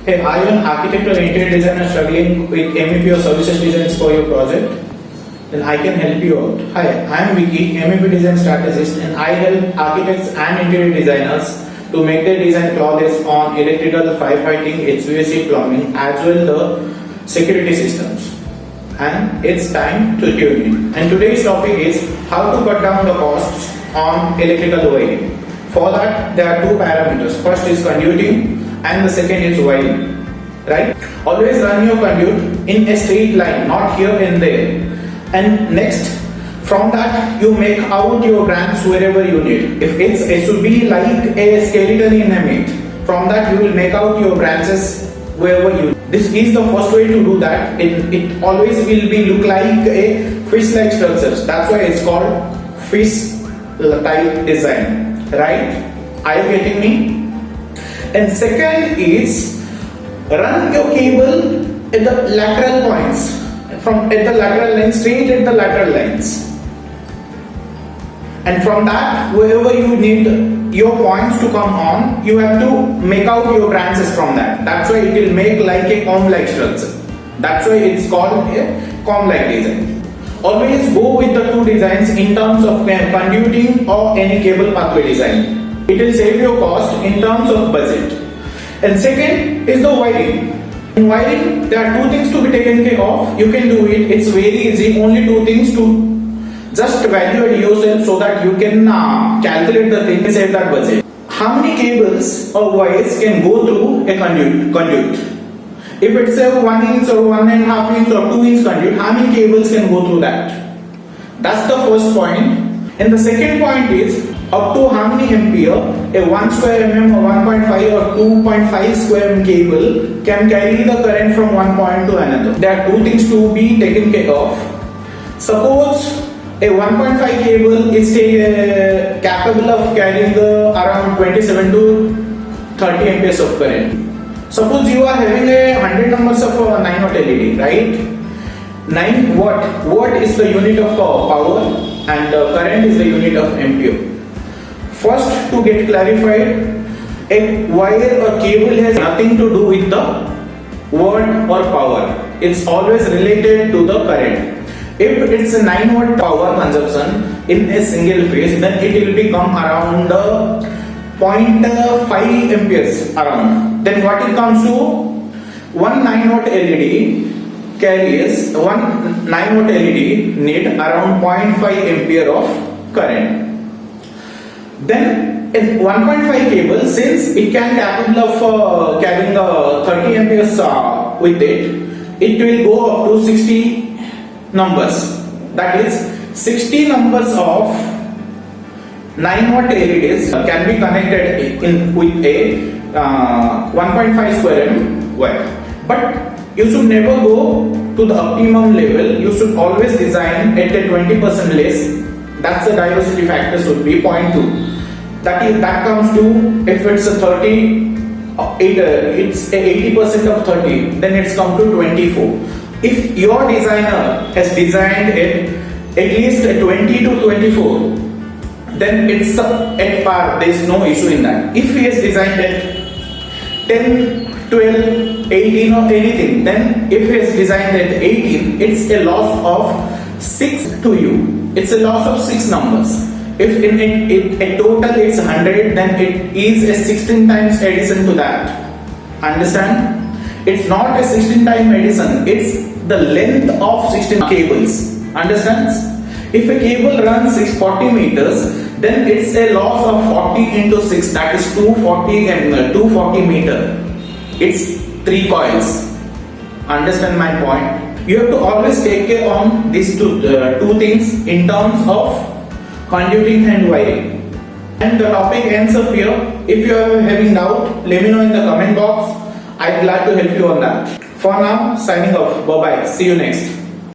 Hey, are you an architect or interior designer struggling with MEP or services designs for your project? Then I can help you out. Hi, I am Vicky, MEP design strategist, and I help architects and interior designers to make their design flawless on electrical, firefighting, HVAC, plumbing, as well the security systems. And it's time to tune in. And today's topic is how to cut down the costs on electrical wiring. For that, there are two parameters. First is conduiting, and the second is wiring. Right? Always run your conduit in a straight line, not here and there. And next, from that you make out your branch wherever you need. If it should be like a skeleton in a meat, from that you will make out your branches wherever you need. This is the first way to do that. It always will be look like a fish-like structures. That's why it's called fish-type design. Right? Are you getting me? And second is run your cable at the lateral points, at the lateral lines, straight at the lateral lines. And from that, wherever you need your points to come on, you have to make out your branches from that. That's why it will make like a comb-like structure. That's why it's called a comb-like design. Always go with the two designs in terms of conduiting or any cable pathway design. It will save your cost in terms of budget. And second is the wiring. In wiring, there are two things to be taken care of. You can do it. It's very easy. Only two things to just evaluate yourself so that you can calculate the thing and save that budget. How many cables or wires can go through a conduit? If it's a 1 inch or 1.5 inch or 2 inch conduit, how many cables can go through that? That's the first point. And the second point is up to how many ampere a 1 square mm or 1.5 or 2.5 square mm cable can carry the current from one point to another. There are two things to be taken care of. Suppose a 1.5 cable is capable of carrying around 27 to 30 amperes of current. Suppose you are having a 100 numbers of 9 watt LED, right? 9 watt is the unit of power and current is the unit of ampere. First, to get clarified, a wire or cable has nothing to do with the watt or power. It's always related to the current. If it's a 9 watt power consumption in a single phase, then it will become around 0.5 amperes around. Then what it comes to, one 9 watt LED carries, one 9 watt LED need around 0.5 ampere of current. Then in 1.5 cable, since it can capable of carrying 30 amperes with it will go up to 60 numbers. That is 60 numbers of 9 watt LEDs can be connected with a 1.5 square mm wire. But you should never go to the optimum level. You should always design at a 20% less. That's the diversity factor should be 0.2. That comes to, if it's a 30, it's a 80% of 30, then it's come to 24. If your designer has designed it at least 20 to 24, then it's at par. There is no issue in that. If he has designed it 10, 12, 18 or anything, then if he has designed it 18, it's a loss of 6 to you. It's a loss of 6 numbers. If in total it's 100, then it is a 16 times addition to that. Understand? It's not a 16 time addition. It's the length of 16 cables. Understands? If a cable runs 640 meters, then it's a loss of 40 into 6. That is 240 meter. It's 3 coils. Understand my point? You have to always take care on these two things in terms of conduiting and wiring. And the topic ends up here. If you are having doubt, let me know in the comment box. I'd glad to help you on that. For now, signing off. Bye bye. See you next.